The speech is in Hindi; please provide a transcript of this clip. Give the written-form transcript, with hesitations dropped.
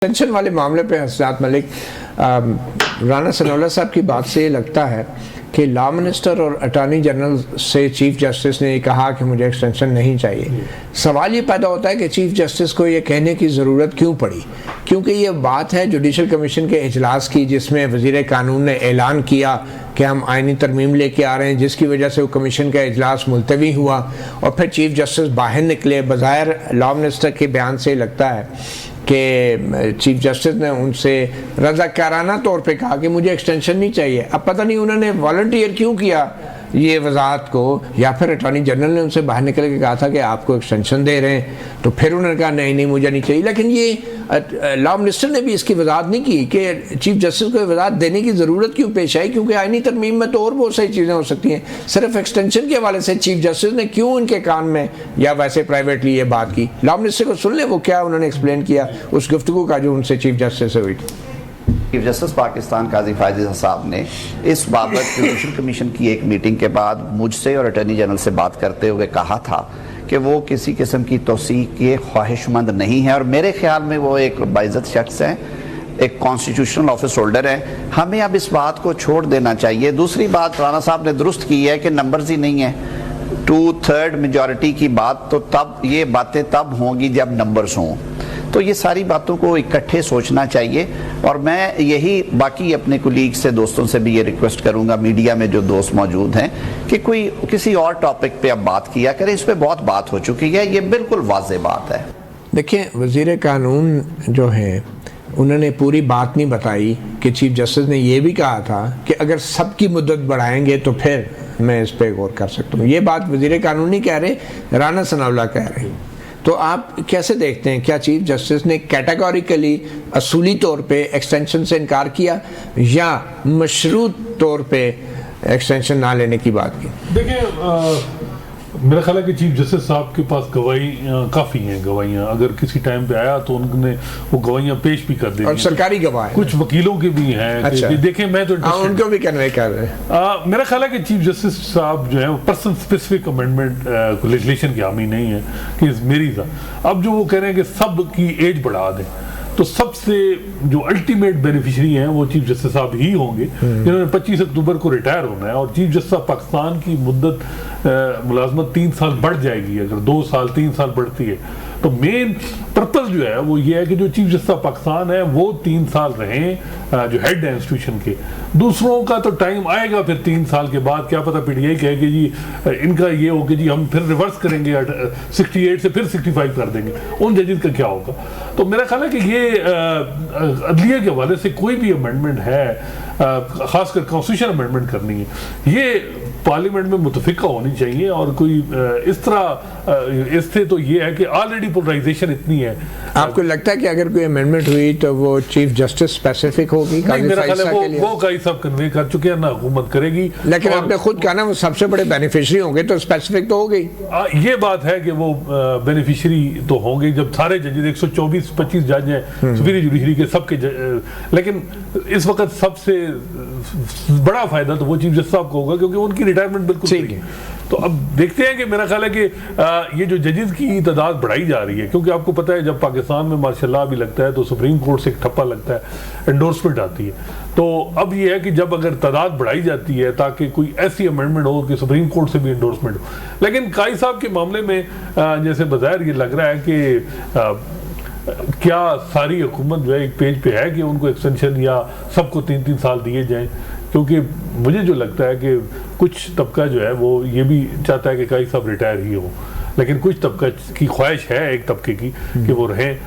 पेंशन वाले मामले पे हसनात मलिक, राना सनाउल्लाह साहब की बात से ये लगता है कि लॉ मिनिस्टर और अटॉर्नी जनरल से चीफ जस्टिस ने कहा कि मुझे एक्सटेंशन नहीं चाहिए। सवाल ये पैदा होता है कि चीफ जस्टिस को ये कहने की ज़रूरत क्यों पड़ी, क्योंकि ये बात है जुडिशल कमीशन के इजलास की, जिसमें वज़ीर कानून ने ऐलान किया कि हम आइनी तरमीम लेके आ रहे हैं, जिसकी वजह से वो कमीशन का इजलास मुलतवी हुआ और फिर चीफ जस्टिस बाहर निकले। बज़ाहिर लॉ मिनिस्टर के बयान से लगता है कि चीफ जस्टिस ने उनसे रज़ाकाराना तौर पे कहा कि मुझे एक्सटेंशन नहीं चाहिए। अब पता नहीं उन्होंने वॉलंटियर क्यों किया ये वजाहत को, या फिर अटॉर्नी जनरल ने उनसे बाहर निकल के कहा था कि आपको एक्सटेंशन दे रहे हैं, तो फिर उन्होंने कहा नहीं मुझे नहीं चाहिए। लेकिन ये लॉ मिनिस्टर ने भी इसकी वजाहत नहीं की कि चीफ जस्टिस को वजाहत देने की ज़रूरत क्यों पेश आई, क्योंकि आइनी तरमीम में तो और बहुत सारी चीज़ें हो सकती हैं। सिर्फ एक्सटेंशन के हवाले से चीफ जस्टिस ने क्यों उनके कान में या वैसे प्राइवेटली ये बात की। लॉ मिनिस्टर को सुन ले वो क्या उन्होंने एक्सप्लेन किया उस गुफ्तगू का जो उनसे चीफ जस्टिस से हुई। चीफ जस्टिस पाकिस्तान काजी फायज़ साहब ने इस बाबत जुडिशल कमीशन की एक मीटिंग के बाद मुझसे और अटॉर्नी जनरल से बात करते हुए कहा था कि वो किसी किस्म की तोसी के ख्वाहिशमंद नहीं है, और मेरे ख्याल में वो एक बाइज़्ज़त शख्स है, एक कॉन्स्टिट्यूशनल ऑफिस होल्डर है। हमें अब इस बात को छोड़ देना चाहिए। दूसरी बात राना साहब ने दुरुस्त की है कि नंबर्स ही नहीं है, 2/3 मेजॉरिटी की बात, तो तब ये बातें तब होंगी जब नंबर्स हों। तो ये सारी बातों को इकट्ठे सोचना चाहिए, और मैं यही बाकी अपने कुलीग से, दोस्तों से भी ये रिक्वेस्ट करूंगा, मीडिया में जो दोस्त मौजूद हैं, कि कोई किसी और टॉपिक पे अब बात किया करें। इस पे बहुत बात हो चुकी है, ये बिल्कुल वाज़ेह बात है। देखिए, वज़ीर कानून जो है उन्होंने पूरी बात नहीं बताई कि चीफ जस्टिस ने यह भी कहा था कि अगर सबकी मुद्दत बढ़ाएंगे तो फिर मैं इस पर गौर कर सकता हूँ। ये बात वज़ीर कानून नहीं कह रहे, राना सनाउल्लाह कह रहे हैं। तो आप कैसे देखते हैं, क्या चीफ जस्टिस ने कैटेगोरिकली असूली तौर पे एक्सटेंशन से इनकार किया या मशरूत तौर पे एक्सटेंशन ना लेने की बात की? देखिए, मेरा ख्याल है कि चीफ जस्टिस साहब के पास गवाही काफ़ी हैं। गवाहियाँ अगर किसी टाइम पे आया तो उन्होंने वो गवाहियाँ पेश भी कर दी, और सरकारी गवाह कुछ वकीलों के भी हैं। अच्छा। देखें, मैं तो उनको भी कन्वे कर रहे हैं। मेरा ख्याल है कि चीफ जस्टिस साहब जो है वो पर्सन स्पेसिफिक अमेंडमेंट लेजिस्लेशन की हामी नहीं है कि मेरी था। अब जो वो कह रहे हैं कि सब की एज बढ़ा दें, तो सबसे जो अल्टीमेट बेनिफिशियरी हैं वो चीफ जस्टिस साहब ही होंगे, जिन्होंने 25 अक्टूबर को रिटायर होना है। और चीफ जस्टिस पाकिस्तान की मुद्दत मुलाजमत 3 साल बढ़ जाएगी। अगर 2 साल 3 साल बढ़ती है तो मेन पर्पस जो है वो ये है कि जो चीफ जस्टिस पाकिस्तान है वो 3 साल रहें, जो हेड है इंस्टीट्यूशन के। दूसरों का तो टाइम आएगा फिर 3 साल के बाद, क्या पता पीटीआई कहेगी जी इनका ये हो कि जी हम फिर रिवर्स करेंगे, 68 से फिर 65 कर देंगे, उन जजेस का क्या होगा। तो मेरा ख्याल है कि ये अदलिया के हवाले से कोई भी अमेंडमेंट है, खासकर कॉन्स्टिट्यूशन अमेंडमेंट करनी है, ये पार्लियामेंट में मुतफिका होनी चाहिए। और कोई इस तरह इससे तो ये है कि ऑलरेडी पोलराइजेशन इतनी है। आपको लगता है कि अगर कोई अमेंडमेंट हुई तो वो चीफ जस्टिस स्पेसिफिक होगी? मेरा ख्याल है वो काजी साहब कन्वे कर चुके हैं ना, हुकूमत करेगी। लेकिन आपने खुद कहा ना वो सबसे बड़े बेनिफिशियरी होंगे, तो स्पेसिफिक तो हो गई। ये बात है कि वो बेनिफिशियरी तो होंगे जब सारे जजेस 124-25 जज हैं सुपीरियर जुडिशरी के सबके। लेकिन इस वक्त सबसे बड़ा फायदा तो वो चीफ जस्टिस साहब को होगा, क्योंकि उनकी रिटायरमेंट बिल्कुल ठीक है। तो अब देखते हैं कि मेरा ख्याल है कि ये जो जजेस की तादाद बढ़ाई जा रही है, क्योंकि आपको पता है जब पाकिस्तान में मार्शल भी लगता है तो सुप्रीम कोर्ट से एक ठप्पा लगता है, एंडोर्समेंट आती है। तो अब ये है कि जब अगर तादाद बढ़ाई जाती है ताकि कोई ऐसी अमेंडमेंट हो कि सुप्रीम कोर्ट से भी एंडोर्समेंट हो। लेकिन काजी साहब के मामले में जैसे बज़ाहिर ये लग रहा है कि क्या सारी हुकूमत जो है एक पेज पे है कि उनको एक्सटेंशन या सबको 3-3 साल दिए जाएं, क्योंकि मुझे जो लगता है कि कुछ तबका जो है वो ये भी चाहता है कि काजी साहब रिटायर ही हो, लेकिन कुछ तबका की ख्वाहिश है एक तबके की कि वो रहें।